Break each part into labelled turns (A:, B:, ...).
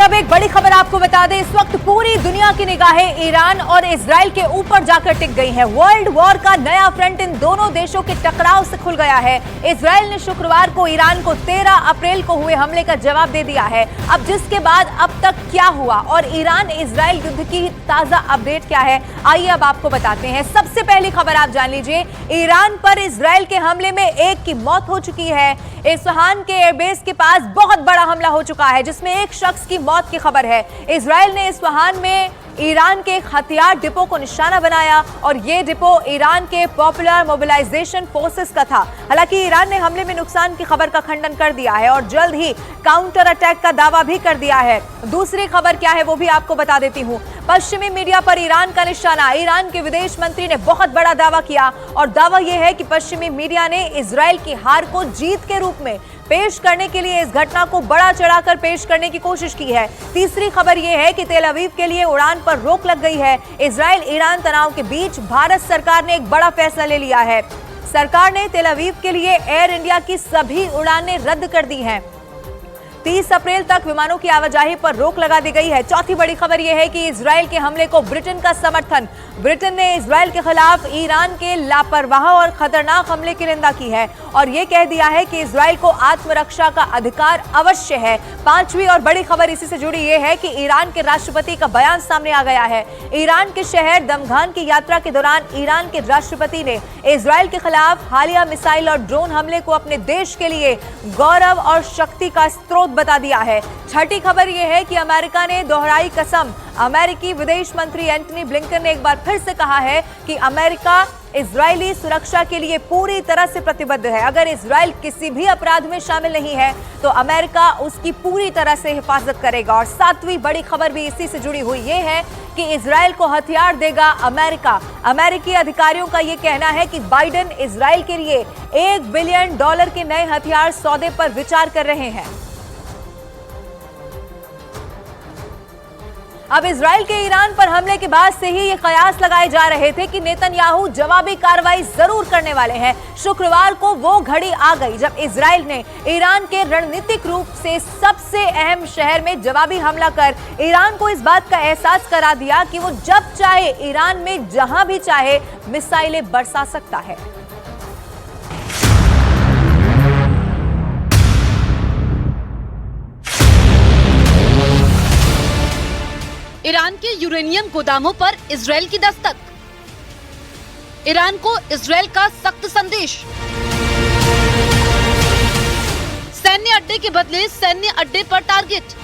A: अब एक बड़ी खबर आपको बता दें, इस वक्त पूरी दुनिया की निगाहें ईरान और इजराइल के ऊपर जाकर टिक गई हैं। वर्ल्ड वॉर का नया फ्रंट इन दोनों देशों के टकराव से खुल गया है। इजराइल ने शुक्रवार को ईरान को 13 अप्रैल को हुए हमले का जवाब दे दिया है। अब जिसके बाद अब तक क्या हुआ और ईरान इजराइल युद्ध की ताजा अपडेट क्या है, आइए अब आपको बताते हैं। सबसे पहली खबर आप जान लीजिए, ईरान पर इजराइल के हमले में एक की मौत हो चुकी है। इस्फहान के एयरबेस के पास बहुत बड़ा हमला हो चुका है जिसमें एक शख्स की मौत की खबर है। इजराइल ने इस्फहान में ईरान के एक हथियार डिपो को निशाना बनाया और ये डिपो ईरान के पॉपुलर मोबिलाइजेशन फोर्सेस का था। हालांकि ईरान ने हमले में नुकसान की खबर का खंडन कर दिया है और जल्द ही काउंटर अटैक का दावा भी कर दिया है। दूसरी खबर क्या है वो भी आपको बता देती हूं। पश्चिमी मीडिया पर ईरान का निशाना। ईरान के विदेश मंत्री ने बहुत बड़ा दावा किया और दावा यह है कि पश्चिमी मीडिया ने इजराइल की हार को जीत के रूप में पेश करने के लिए इस घटना को बड़ा चढ़ाकर पेश करने की कोशिश की है। तीसरी खबर यह है कि तेल अवीव के लिए उड़ान पर रोक लग गई है। इजराइल ईरान तनाव के बीच भारत सरकार ने एक बड़ा फैसला ले लिया है। सरकार ने तेल अवीव के लिए एयर इंडिया की सभी उड़ानें रद्द कर दी हैं। 30 अप्रैल तक विमानों की आवाजाही पर रोक लगा दी गई है। चौथी बड़ी खबर यह है कि इजराइल के हमले को ब्रिटेन का समर्थन। ब्रिटेन ने इजराइल के खिलाफ ईरान के लापरवाह और खतरनाक हमले की निंदा की है और यह कह दिया है कि इजराइल को आत्मरक्षा का अधिकार अवश्य है। पांचवी और बड़ी खबर इसी से जुड़ी यह है कि ईरान के राष्ट्रपति का बयान सामने आ गया है। ईरान के शहर दमघान की यात्रा के दौरान ईरान के राष्ट्रपति ने इजराइल के खिलाफ हालिया मिसाइल और ड्रोन हमले को अपने देश के लिए गौरव और शक्ति का स्रोत बता दिया है। छठी खबर यह है कि अमेरिका ने दोहराई कसम। अमेरिकी विदेश मंत्री एंटनी ब्लिंकन ने एक बार फिर से कहा है कि अमेरिका इजरायली सुरक्षा के लिए पूरी तरह से प्रतिबद्ध है। अगर इजराइल किसी भी अपराध में शामिल नहीं है तो अमेरिका उसकी पूरी तरह से हिफाजत करेगा। और सातवीं बड़ी खबर भी इसी से जुड़ी हुई ये है कि इजराइल को हथियार देगा अमेरिका। अमेरिकी अधिकारियों का यह कहना है कि बाइडेन इजराइल के लिए $1 बिलियन के नए हथियार सौदे पर विचार कर रहे हैं। अब इजराइल के ईरान पर हमले के बाद से ही ये कयास लगाए जा रहे थे कि नेतन्याहू जवाबी कार्रवाई जरूर करने वाले हैं। शुक्रवार को वो घड़ी आ गई जब इजराइल ने ईरान के रणनीतिक रूप से सबसे अहम शहर में जवाबी हमला कर ईरान को इस बात का एहसास करा दिया कि वो जब चाहे ईरान में जहां भी चाहे मिसाइलें बरसा सकता है।
B: ईरान के यूरेनियम गोदामों पर इजराइल की दस्तक। ईरान को इजराइल का सख्त संदेश। सैन्य अड्डे के बदले सैन्य अड्डे पर टारगेट।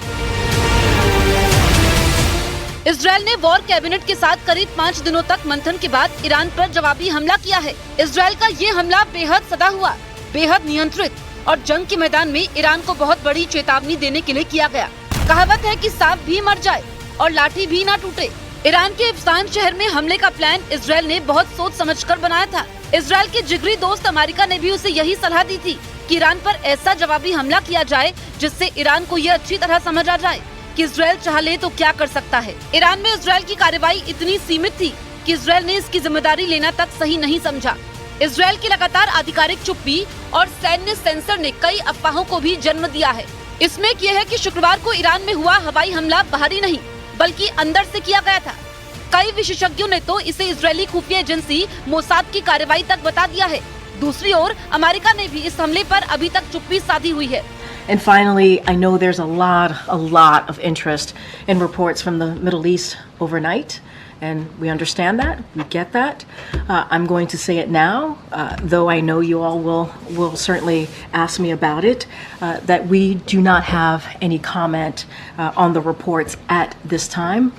B: इजराइल ने वॉर कैबिनेट के साथ करीब 5 दिनों तक मंथन के बाद ईरान पर जवाबी हमला किया है। इजराइल का ये हमला बेहद सदा हुआ, बेहद नियंत्रित और जंग के मैदान में ईरान को बहुत बड़ी चेतावनी देने के लिए किया गया। कहावत है कि सांप भी मर जाए और लाठी भी ना टूटे। ईरान के इफ्सान शहर में हमले का प्लान इजराइल ने बहुत सोच समझकर बनाया था। इजराइल के जिगरी दोस्त अमेरिका ने भी उसे यही सलाह दी थी कि ईरान पर ऐसा जवाबी हमला किया जाए जिससे ईरान को ये अच्छी तरह समझ आ जाए कि इजराइल चाह ले तो क्या कर सकता है। ईरान में इजराइल की कार्रवाई इतनी सीमित थी कि इजराइल ने इसकी जिम्मेदारी लेना तक सही नहीं समझा। इजराइल की लगातार आधिकारिक चुप्पी और सैन्य सेंसर ने कई अफवाहों को भी जन्म दिया है। इसमें यह है कि शुक्रवार को ईरान में हुआ हवाई हमला बाहरी नहीं बल्कि अंदर से किया गया था। कई विशेषज्ञों ने तो इसे इजरायली खुफिया एजेंसी मोसाद की कार्रवाई तक बता दिया है। दूसरी ओर अमेरिका ने भी इस हमले पर अभी तक चुप्पी साधी हुई है।
C: And finally, I know there's a lot of interest in reports from the Middle East overnight, and we understand that, we get that. I'm going to say it now, though I know you all will certainly ask me about it, that we do not have any comment on the reports at this time.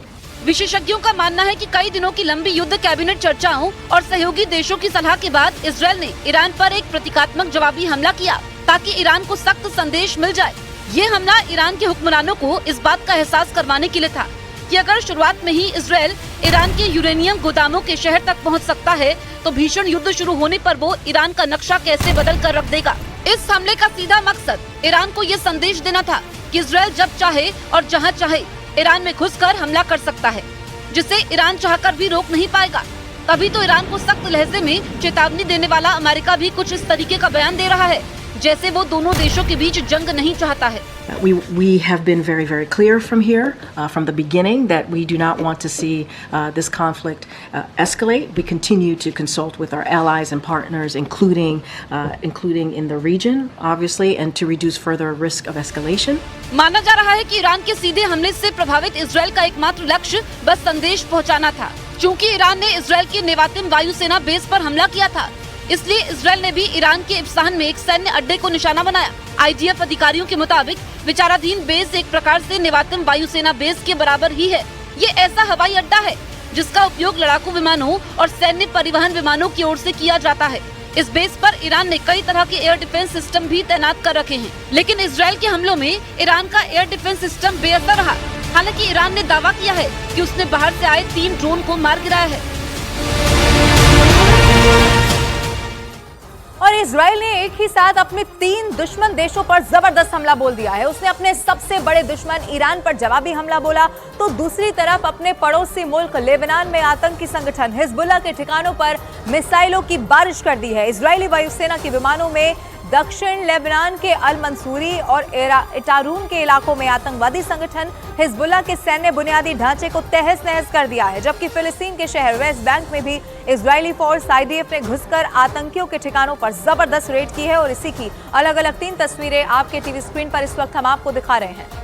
B: विशेषज्ञों का मानना है कि कई दिनों की लंबी युद्ध कैबिनेट चर्चाओं और सहयोगी देशों की सलाह के बाद इजराइल ने ईरान पर एक प्रतीकात्मक जवाबी हमला किया ताकि ईरान को सख्त संदेश मिल जाए। ये हमला ईरान के हुक्मरानों को इस बात का एहसास करवाने के लिए था कि अगर शुरुआत में ही इजराइल ईरान के यूरेनियम गोदामों के शहर तक पहुंच सकता है तो भीषण युद्ध शुरू होने पर वो ईरान का नक्शा कैसे बदल कर रख देगा। इस हमले का सीधा मकसद ईरान को ये संदेश देना था कि इजराइल जब चाहे और जहां चाहे ईरान में घुसकर हमला कर सकता है, जिसे ईरान चाहकर भी रोक नहीं पाएगा। तभी तो ईरान को सख्त लहजे में चेतावनी देने वाला अमेरिका भी कुछ इस तरीके का बयान दे रहा है जैसे वो दोनों देशों के बीच जंग नहीं चाहता है।
C: We have been very, very clear from here, from the beginning, that we do not want to see this conflict escalate. We continue to consult with our allies and partners, including in the region, obviously, and to reduce further risk of escalation.
B: माना जा रहा है कि Iran के सीधे हमले से प्रभावित इजरायल का एकमात्र लक्ष्य बस संदेश पहुंचाना था, क्योंकि ईरान ने इजरायल के नेवातिम वायुसेना बेस पर हमला किया था। इसलिए इजरायल ने भी ईरान के इस्फहान में एक सैन्य अड्डे को निशाना बनाया। IDF अधिकारियों के मुताबिक विचाराधीन बेस एक प्रकार से नेवातिम वायुसेना बेस के बराबर ही है। ये ऐसा हवाई अड्डा है जिसका उपयोग लड़ाकू विमानों और सैन्य परिवहन विमानों की ओर से किया जाता है। इस बेस पर ईरान ने कई तरह के एयर डिफेंस सिस्टम भी तैनात कर रखे हैं, लेकिन इजरायल के हमलों में ईरान का एयर डिफेंस सिस्टम बेअसर रहा। हालांकि ईरान ने दावा किया है कि उसने बाहर से आए 3 ड्रोन को मार गिराया है।
A: और इजरायल ने एक ही साथ अपने 3 दुश्मन देशों पर जबरदस्त हमला बोल दिया है। उसने अपने सबसे बड़े दुश्मन ईरान पर जवाबी हमला बोला, तो दूसरी तरफ अपने पड़ोसी मुल्क लेबनान में आतंकी संगठन हिजबुल्लाह के ठिकानों पर मिसाइलों की बारिश कर दी है। इजरायली वायुसेना के विमानों में दक्षिण लेबनान के अल मंसूरी और इटारून के इलाकों में आतंकवादी संगठन हिजबुल्लाह के सैन्य बुनियादी ढांचे को तहस नहस कर दिया है, जबकि फिलिस्तीन के शहर वेस्ट बैंक में भी इजरायली फोर्स IDF ने घुसकर आतंकियों के ठिकानों पर जबरदस्त रेड की है। और इसी की अलग अलग 3 तस्वीरें आपके टीवी स्क्रीन पर इस वक्त हम आपको दिखा रहे हैं।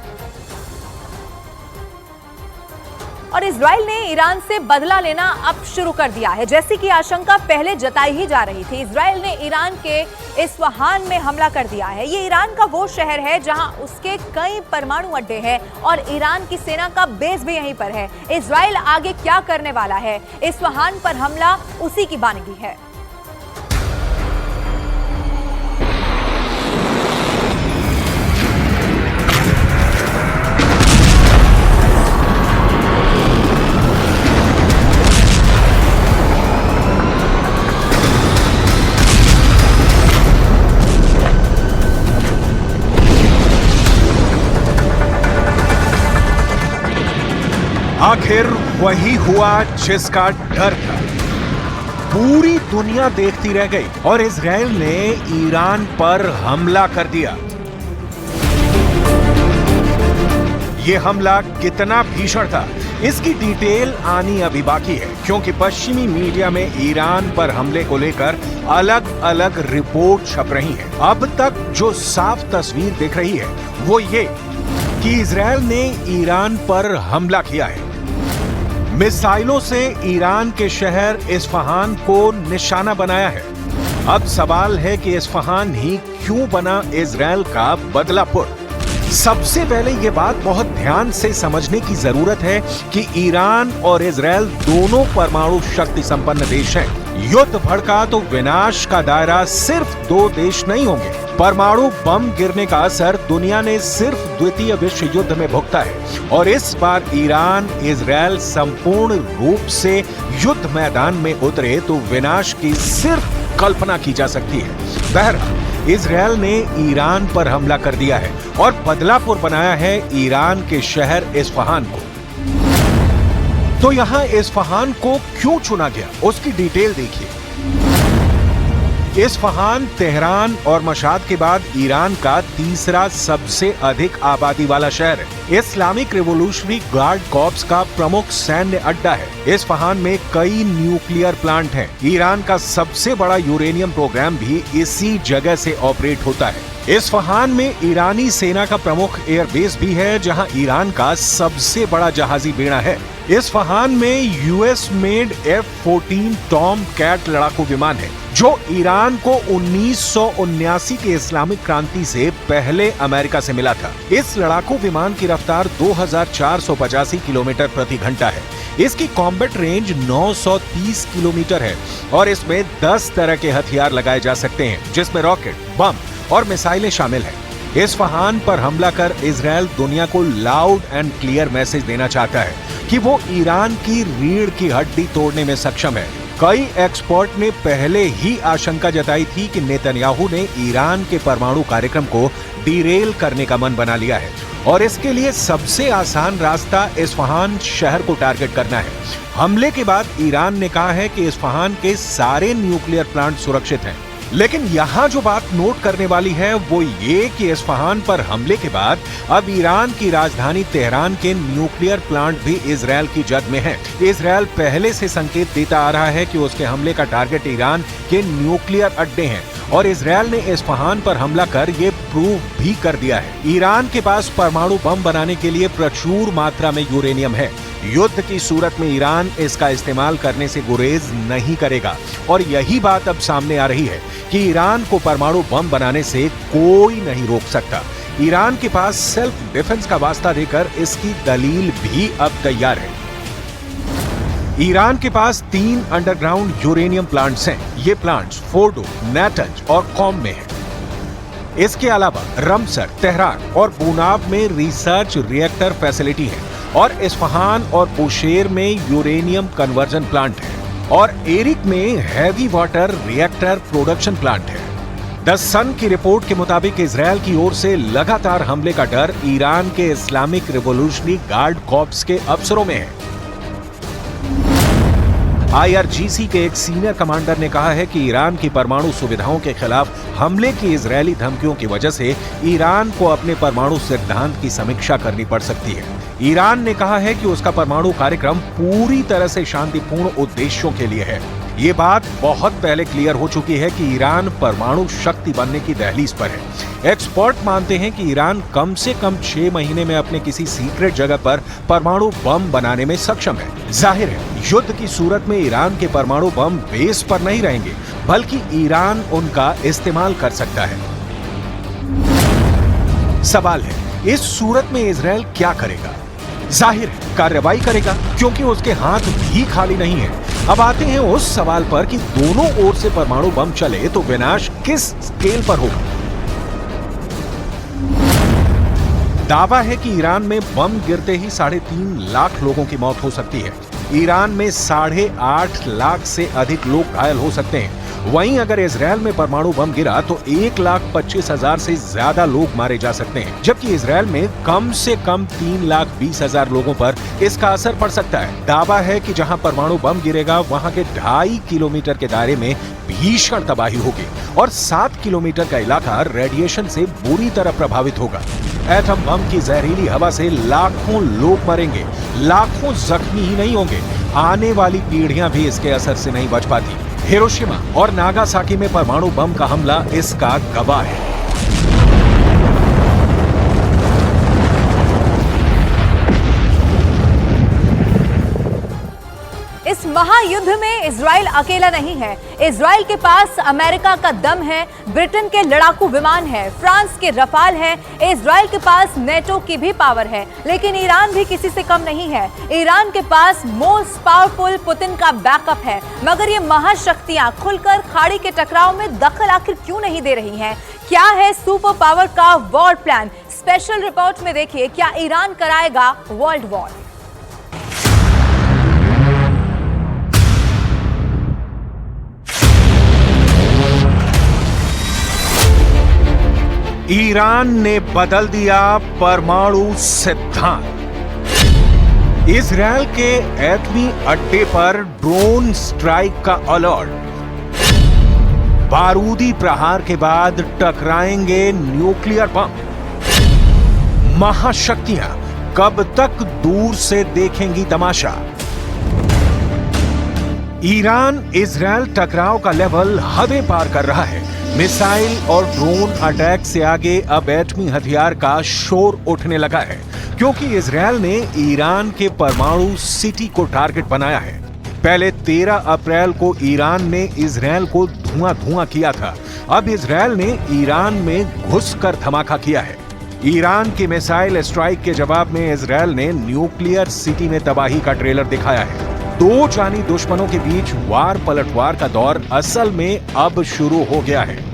A: और इजरायल ने ईरान से बदला लेना अब शुरू कर दिया है, जैसी कि आशंका पहले जताई ही जा रही थी। इजरायल ने ईरान के इस्फहान में हमला कर दिया है। ये ईरान का वो शहर है जहां उसके कई परमाणु अड्डे हैं और ईरान की सेना का बेस भी यहीं पर है। इजरायल आगे क्या करने वाला है, इस्फहान पर हमला उसी की बानगी है।
D: आखिर वही हुआ जिसका डर था। पूरी दुनिया देखती रह गई और इजरायल ने ईरान पर हमला कर दिया। ये हमला कितना भीषण था, इसकी डिटेल आनी अभी बाकी है, क्योंकि पश्चिमी मीडिया में ईरान पर हमले को लेकर अलग अलग रिपोर्ट छप रही हैं। अब तक जो साफ तस्वीर दिख रही है वो ये कि इजरायल ने ईरान पर हमला किया है। मिसाइलों से ईरान के शहर इस्फहान को निशाना बनाया है। अब सवाल है कि इस्फहान ही क्यों बना इजरायल का बदलापुर। सबसे पहले ये बात बहुत ध्यान से समझने की जरूरत है कि ईरान और इजरायल दोनों परमाणु शक्ति संपन्न देश हैं। युद्ध भड़का तो विनाश का दायरा सिर्फ 2 देश नहीं होंगे। परमाणु बम गिरने का असर दुनिया ने सिर्फ द्वितीय विश्व युद्ध में भुगता है और इस बार ईरान इजरायल संपूर्ण रूप से युद्ध मैदान में उतरे तो विनाश की सिर्फ कल्पना की जा सकती है। बहरहाल इजरायल ने ईरान पर हमला कर दिया है और बदलापुर बनाया है ईरान के शहर इस्फहान को। तो यहाँ इस्फहान को क्यों चुना गया, उसकी डिटेल देखिए। इस्फहान, तेहरान और मशाद के बाद ईरान का तीसरा सबसे अधिक आबादी वाला शहर है। इस्लामिक रिवोल्यूशनरी गार्ड कॉर्प्स का प्रमुख सैन्य अड्डा है। इस्फहान में कई न्यूक्लियर प्लांट हैं। ईरान का सबसे बड़ा यूरेनियम प्रोग्राम भी इसी जगह से ऑपरेट होता है। इस्फहान में ईरानी सेना का प्रमुख एयरबेस भी है, जहां ईरान का सबसे बड़ा जहाजी बेड़ा है। इस्फहान में US made F-14 Tom cat लड़ाकू विमान है, जो ईरान को 1979 के इस्लामिक क्रांति से पहले अमेरिका से मिला था। इस लड़ाकू विमान की रफ्तार 2485 किलोमीटर प्रति घंटा है। इसकी कॉम्बैट रेंज 930 किलोमीटर है और इसमें 10 तरह के हथियार लगाए जा सकते हैं, जिसमें रॉकेट, बम और मिसाइलें शामिल हैं। इस्फहान पर हमला कर इजरायल दुनिया को लाउड एंड क्लियर मैसेज देना चाहता है कि वो ईरान की रीढ़ की हड्डी तोड़ने में सक्षम है। कई एक्सपर्ट ने पहले ही आशंका जताई थी कि नेतन्याहू ने ईरान के परमाणु कार्यक्रम को डिरेल करने का मन बना लिया है और इसके लिए सबसे आसान रास्ता इस्फहान शहर को टारगेट करना है। हमले के बाद ईरान ने कहा है कि इस्फहान के सारे न्यूक्लियर प्लांट सुरक्षित हैं। लेकिन यहाँ जो बात नोट करने वाली है वो ये कि इस्फहान पर हमले के बाद अब ईरान की राजधानी तेहरान के न्यूक्लियर प्लांट भी इजरायल की जद में है। इजरायल पहले से संकेत देता आ रहा है कि उसके हमले का टारगेट ईरान के न्यूक्लियर अड्डे हैं और इजरायल ने इस्फहान पर हमला कर ये प्रूव भी कर दिया है। ईरान के पास परमाणु बम बनाने के लिए प्रचुर मात्रा में यूरेनियम है। युद्ध की सूरत में ईरान इसका इस्तेमाल करने से गुरेज नहीं करेगा और यही बात अब सामने आ रही है कि ईरान को परमाणु बम बनाने से कोई नहीं रोक सकता। ईरान के पास सेल्फ डिफेंस का वास्ता देकर इसकी दलील भी अब तैयार है। ईरान के पास 3 अंडरग्राउंड यूरेनियम प्लांट्स हैं। ये प्लांट्स फोर्डो, नाटंज और कॉम में हैं। इसके अलावा रमसर, तेहरान और बुनाब में रिसर्च रिएक्टर फैसिलिटी है और इस्फहान और बुशेर में यूरेनियम कन्वर्जन प्लांट है और एरिक में heavy water reactor production plant है। द सन की रिपोर्ट के मुताबिक इजरायल की ओर से लगातार हमले का डर ईरान के इस्लामिक रिवॉल्यूशनरी गार्ड कॉर्प्स के अफसरों में है। IRGC के एक सीनियर कमांडर ने कहा है कि ईरान की परमाणु सुविधाओं के खिलाफ हमले की इजरायली धमकियों की वजह से ईरान को अपने परमाणु सिद्धांत की समीक्षा करनी पड़ सकती है। ईरान ने कहा है कि उसका परमाणु कार्यक्रम पूरी तरह से शांतिपूर्ण उद्देश्यों के लिए है। ये बात बहुत पहले क्लियर हो चुकी है कि ईरान परमाणु शक्ति बनने की दहलीज पर है। एक्सपर्ट मानते हैं कि ईरान कम से कम 6 महीने में अपने किसी सीक्रेट जगह पर परमाणु बम बनाने में सक्षम है। जाहिर है, युद्ध की सूरत में ईरान के परमाणु बम बेस पर नहीं रहेंगे, बल्कि ईरान उनका इस्तेमाल कर सकता है। सवाल है, इस सूरत में इजरायल क्या करेगा? जाहिर है, कार्रवाई करेगा, क्योंकि उसके हाथ भी खाली नहीं है। अब आते हैं उस सवाल पर कि दोनों ओर से परमाणु बम चले तो विनाश किस स्केल पर होगा। दावा है कि ईरान में बम गिरते ही 3.5 लाख लोगों की मौत हो सकती है। ईरान में 8.5 लाख से अधिक लोग घायल हो सकते हैं। वहीं अगर इजरायल में परमाणु बम गिरा तो 1,25,000 से ज्यादा लोग मारे जा सकते हैं, जबकि इजरायल में कम से कम 3,20,000 लोगों पर इसका असर पड़ सकता है। दावा है कि जहां परमाणु बम गिरेगा वहां के 2.5 किलोमीटर के दायरे में भीषण तबाही होगी और 7 किलोमीटर का इलाका रेडिएशन से बुरी तरह प्रभावित होगा। एटम बम की जहरीली हवा से लाखों लोग मरेंगे, लाखों जख्मी ही नहीं होंगे, आने वाली पीढ़ियां भी इसके असर से नहीं बच पाती। हिरोशिमा और नागासाकी में परमाणु बम का हमला इसका गवाह है।
A: इस महायुद्ध में इजराइल अकेला नहीं है। इजराइल के पास अमेरिका का दम है, ब्रिटेन के लड़ाकू विमान है, फ्रांस के रफाल है, इजराइल के पास नेटो की भी पावर है। लेकिन ईरान भी किसी से कम नहीं है। ईरान के पास मोस्ट पावरफुल पुतिन का बैकअप है। मगर ये महाशक्तियां खुलकर खाड़ी के टकराव में दखल आखिर क्यों नहीं दे रही हैं? क्या है सुपर पावर का वॉर प्लान? स्पेशल रिपोर्ट में देखिए, क्या ईरान कराएगा वर्ल्ड वॉर?
D: ईरान ने बदल दिया परमाणु सिद्धांत। इजरायल के एटमी अड्डे पर ड्रोन स्ट्राइक का अलर्ट। बारूदी प्रहार के बाद टकराएंगे न्यूक्लियर बम। महाशक्तियां कब तक दूर से देखेंगी तमाशा। ईरान इजरायल टकराव का लेवल हदें पार कर रहा है। मिसाइल और ड्रोन अटैक से आगे अब एटमी हथियार का शोर उठने लगा है, क्योंकि इजरायल ने ईरान के परमाणु सिटी को टारगेट बनाया है। पहले 13 अप्रैल को ईरान ने इजरायल को धुआं किया था। अब इजरायल ने ईरान में घुसकर धमाका किया है। ईरान की मिसाइल स्ट्राइक के जवाब में इजरायल ने न्यूक्लियर सिटी में तबाही का ट्रेलर दिखाया है। दो जानी दुश्मनों के बीच वार पलटवार का दौर असल में अब शुरू हो गया है।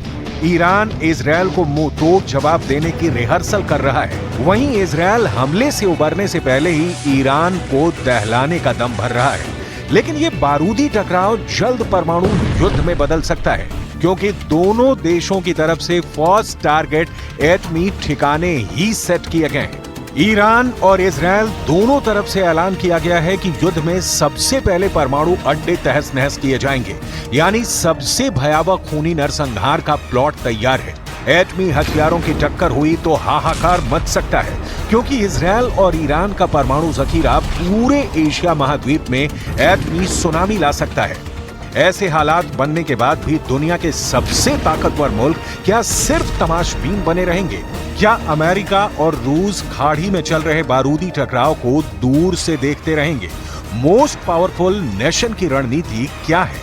D: ईरान इजरायल को मुंह तोड़ जवाब देने की रिहर्सल कर रहा है। वहीं इजरायल हमले से उबरने से पहले ही ईरान को दहलाने का दम भर रहा है। लेकिन ये बारूदी टकराव जल्द परमाणु युद्ध में बदल सकता है, क्योंकि दोनों देशों की तरफ से फर्स्ट टारगेट एटमी ठिकाने ही सेट किए गए हैं। ईरान और इजरायल दोनों तरफ से ऐलान किया गया है कि युद्ध में सबसे पहले परमाणु अड्डे तहस नहस किए जाएंगे, यानी सबसे भयावह खूनी नरसंहार का प्लॉट तैयार है। एटमी हथियारों की टक्कर हुई तो हाहाकार मच सकता है, क्योंकि इजरायल और ईरान का परमाणु जखीरा पूरे एशिया महाद्वीप में एटमी सुनामी ला सकता है। ऐसे हालात बनने के बाद भी दुनिया के सबसे ताकतवर मुल्क क्या सिर्फ तमाशबीन बने रहेंगे? क्या अमेरिका और रूस खाड़ी में चल रहे बारूदी टकराव को दूर से देखते रहेंगे? मोस्ट पावरफुल नेशन की रणनीति क्या है?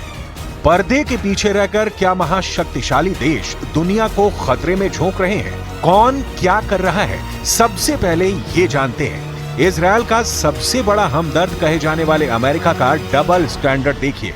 D: पर्दे के पीछे रहकर क्या महाशक्तिशाली देश दुनिया को खतरे में झोंक रहे हैं? कौन क्या कर रहा है? सबसे पहले ये जानते हैं। इजरायल का सबसे बड़ा हमदर्द कहे जाने वाले अमेरिका का डबल स्टैंडर्ड देखिए।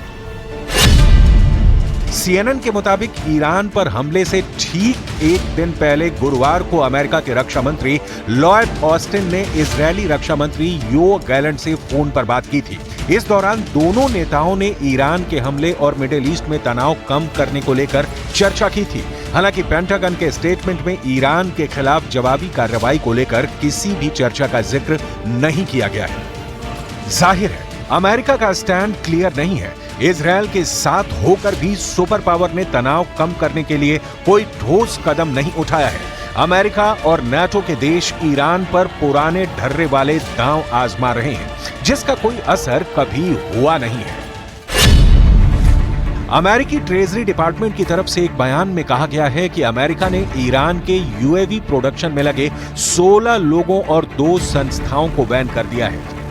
D: CNN के मुताबिक ईरान पर हमले से ठीक एक दिन पहले गुरुवार को अमेरिका के रक्षा मंत्री लॉयड ऑस्टिन ने इजरायली रक्षा मंत्री योव गैलेंट से फोन पर बात की थी। इस दौरान दोनों नेताओं ने ईरान के हमले और मिडिल ईस्ट में तनाव कम करने को लेकर चर्चा की थी। हालांकि पेंटागन के स्टेटमेंट में ईरान के खिलाफ जवाबी कार्रवाई को लेकर किसी भी चर्चा का जिक्र नहीं किया गया है। जाहिर है अमेरिका का स्टैंड क्लियर नहीं है। इजरायल के साथ होकर भी सुपर पावर ने तनाव कम करने के लिए कोई ठोस कदम नहीं उठाया है। अमेरिका और नाटो के देश ईरान पर पुराने ढर्रे वाले दांव आजमा रहे हैं, जिसका कोई असर कभी हुआ नहीं है। अमेरिकी ट्रेजरी डिपार्टमेंट की तरफ से एक बयान में कहा गया है कि अमेरिका ने ईरान के यूएवी प्रोडक्शन में लगे 16 लोगों और 2 संस्थाओं को बैन कर दिया है।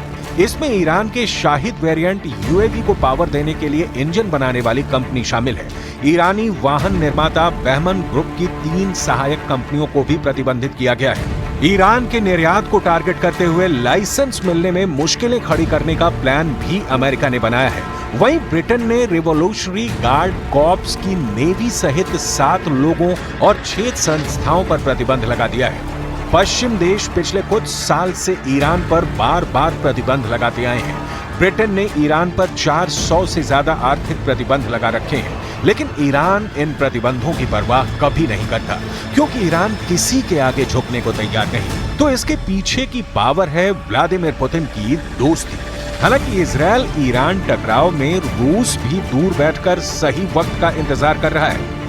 D: इसमें ईरान के शाहिद वेरिएंट यूएवी को पावर देने के लिए इंजन बनाने वाली कंपनी शामिल है। ईरानी वाहन निर्माता बहमन ग्रुप की 3 सहायक कंपनियों को भी प्रतिबंधित किया गया है। ईरान के निर्यात को टारगेट करते हुए लाइसेंस मिलने में मुश्किलें खड़ी करने का प्लान भी अमेरिका ने बनाया है। वहीं ब्रिटेन ने रिवोल्यूशनरी गार्ड कॉर्प्स की नेवी सहित 7 लोगों और 6 संस्थाओं पर प्रतिबंध लगा दिया है। पश्चिम देश पिछले कुछ साल से ईरान पर बार बार प्रतिबंध लगाते आए हैं। ब्रिटेन ने ईरान पर 400 से ज्यादा आर्थिक प्रतिबंध लगा रखे हैं, लेकिन ईरान इन प्रतिबंधों की परवाह कभी नहीं करता, क्योंकि ईरान किसी के आगे झुकने को तैयार नहीं। तो इसके पीछे की पावर है व्लादिमीर पुतिन की दोस्ती। हालांकि इजरायल ईरान टकराव में रूस भी दूर बैठकर सही वक्त का इंतजार कर रहा है।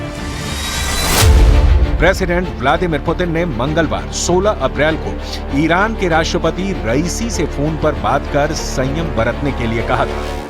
D: प्रेसिडेंट व्लादिमीर पुतिन ने मंगलवार 16 अप्रैल को ईरान के राष्ट्रपति रईसी से फोन पर बात कर संयम बरतने के लिए कहा था।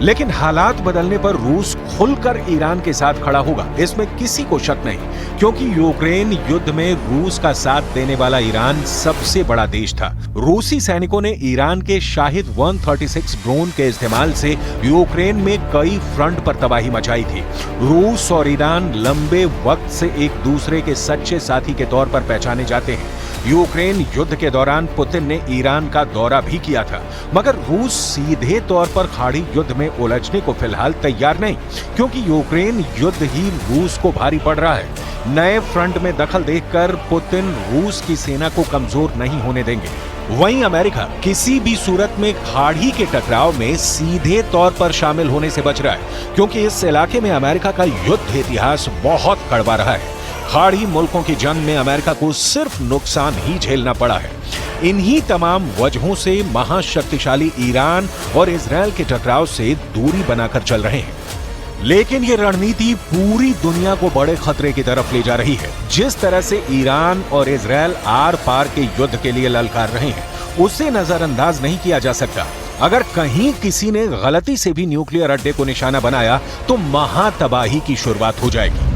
D: लेकिन हालात बदलने पर रूस खुलकर ईरान के साथ खड़ा होगा, इसमें किसी को शक नहीं, क्योंकि यूक्रेन युद्ध में रूस का साथ देने वाला ईरान सबसे बड़ा देश था। रूसी सैनिकों ने ईरान के शाहिद 136 ड्रोन के इस्तेमाल से यूक्रेन में कई फ्रंट पर तबाही मचाई थी। रूस और ईरान लंबे वक्त से एक दूसरे के सच्चे साथी के तौर पर पहचाने जाते हैं। यूक्रेन युद्ध के दौरान पुतिन ने ईरान का दौरा भी किया था, मगर रूस सीधे तौर पर खाड़ी युद्ध में उलझने को फिलहाल तैयार नहीं, क्योंकि यूक्रेन युद्ध ही रूस को भारी पड़ रहा है। नए फ्रंट में दखल देखकर पुतिन रूस की सेना को कमजोर नहीं होने देंगे। वहीं अमेरिका किसी भी सूरत में खाड़ी के टकराव में सीधे तौर पर शामिल होने से बच रहा है, क्योंकि इस इलाके में अमेरिका का युद्ध इतिहास बहुत कड़वा रहा है। खाड़ी मुल्कों की जंग में अमेरिका को सिर्फ नुकसान ही झेलना पड़ा है। इन्हीं तमाम वजहों से महाशक्तिशाली ईरान और इजरायल के टकराव से दूरी बनाकर चल रहे हैं। लेकिन ये रणनीति पूरी दुनिया को बड़े खतरे की तरफ ले जा रही है। जिस तरह से ईरान और इजरायल आर पार के युद्ध के लिए ललकार रहे हैं, उसे नजरअंदाज नहीं किया जा सकता। अगर कहीं किसी ने गलती से भी न्यूक्लियर अड्डे को निशाना बनाया तो महातबाही की शुरुआत हो जाएगी।